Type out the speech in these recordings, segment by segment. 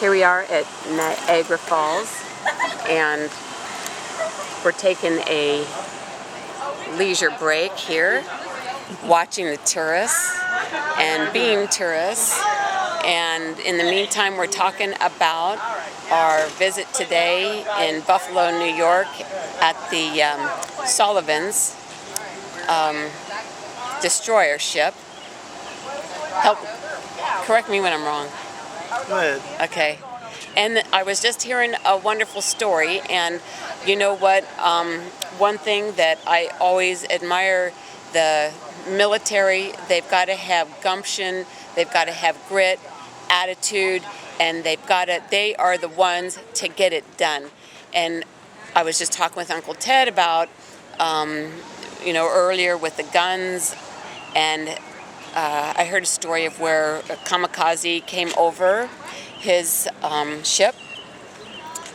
Here we are at Niagara Falls, and we're taking a leisure break here, watching the tourists and being tourists. And in the meantime, we're talking about our visit today in Buffalo, New York at the Sullivan's destroyer ship. Correct me when I'm wrong. Go ahead. Okay. And I was just hearing a wonderful story, and you know what? One thing that I always admire the military, they've got to have gumption, they've got to have grit, attitude, and they are the ones to get it done. And I was just talking with Uncle Ted about, earlier with the guns, and I heard a story of where a kamikaze came over his ship,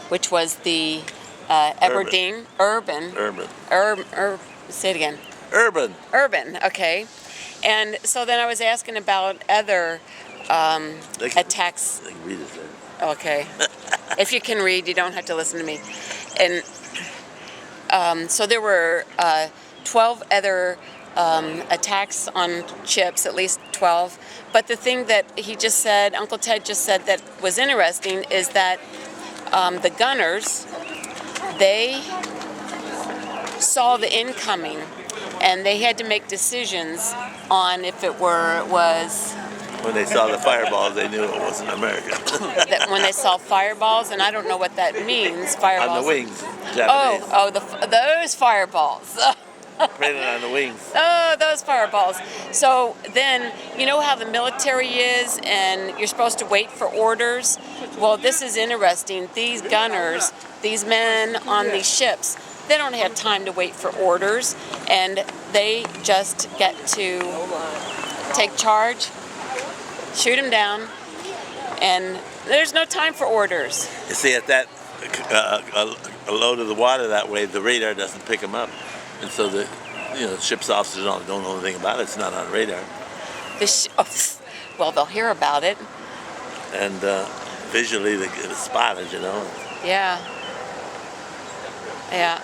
which was the Aberdeen Urban. Say it again. Urban. Okay. And so then I was asking about other attacks. They can read it there. Okay. If you can read, you don't have to listen to me. And so there were 12 other attacks on ships, at least 12. But the thing that he just said, Uncle Ted just said, that was interesting is that the gunners, they saw the incoming, and they had to make decisions on if it was. When they saw the fireballs, they knew it wasn't American. That when they saw fireballs, and I don't know what that means. Fireballs. On the wings, Japanese. Those fireballs. Printed on the wings. Oh, those fireballs. So then, you know how the military is, and you're supposed to wait for orders? Well, this is interesting. These gunners, these men on these ships, they don't have time to wait for orders, and they just get to take charge, shoot them down, and there's no time for orders. You see, at that low to the water that way, the radar doesn't pick them up. And so the ship's officers don't know anything about it. It's not on radar. Well, they'll hear about it. And visually, they get spotted, Yeah. Yeah.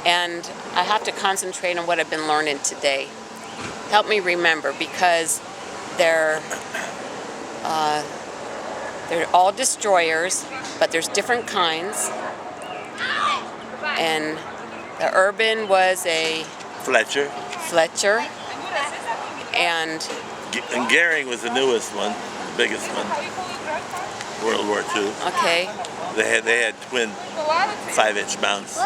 And I have to concentrate on what I've been learning today. Help me remember, because they're all destroyers, but there's different kinds. And the Urban was a Fletcher. And Goering was the newest one, the biggest one. World War II. Okay. They had twin 5-inch mounts.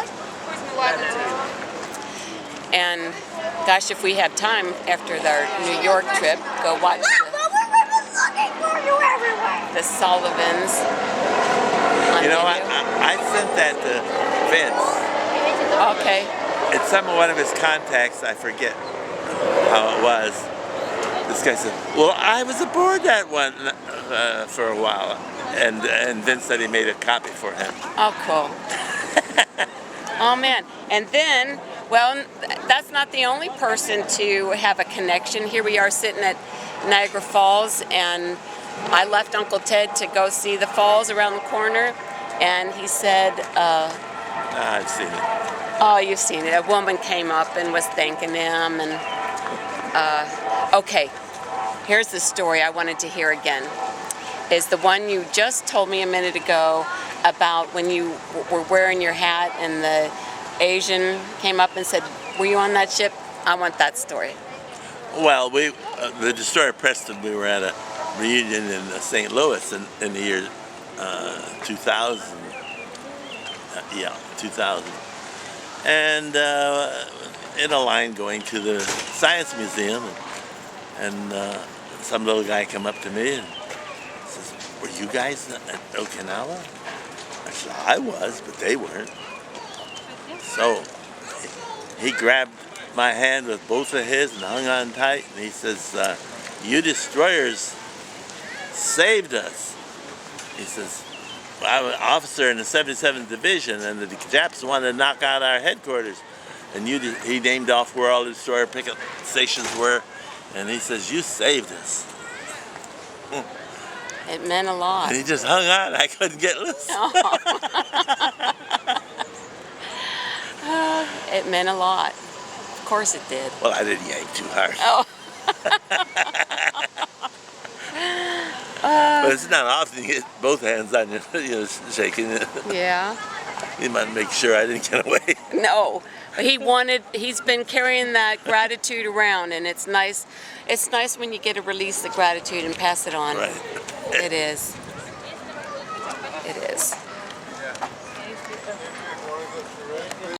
And gosh, if we have time after our New York trip, go watch the Sullivans. I sent that to Vince. Okay. It's one of his contacts. I forget how it was. This guy said, "Well, I was aboard that one for a while," and Vince said he made a copy for him. Oh, cool. Oh man. And then, well, that's not the only person to have a connection. Here we are sitting at Niagara Falls, and I left Uncle Ted to go see the falls around the corner, and he said, I've seen it. Oh, you've seen it. A woman came up and was thanking him, and okay, here's the story I wanted to hear again. Is the one you just told me a minute ago about when you were wearing your hat and the Asian came up and said, "Were you on that ship?" I want that story. Well, the destroyer Preston, we were at a reunion in St. Louis in the year 2000. 2000. And in a line going to the Science Museum, and some little guy come up to me and says, "Were you guys at Okinawa?" I said, "I was, but they weren't." So he grabbed my hand with both of his and hung on tight, and he says, "You destroyers saved us." He says, "I'm an officer in the 77th Division, and the Japs wanted to knock out our headquarters. And he named off where all the destroyer pickup stations were. And he says, "You saved us." It meant a lot. And he just hung on. I couldn't get loose. It meant a lot. Of course it did. Well, I didn't yank too hard. Oh. But it's not often you get both hands on you, shaking it. Yeah. You might make sure I didn't get away. No. He's been carrying that gratitude around, and it's nice. It's nice when you get to release the gratitude and pass it on. Right. It is. It is.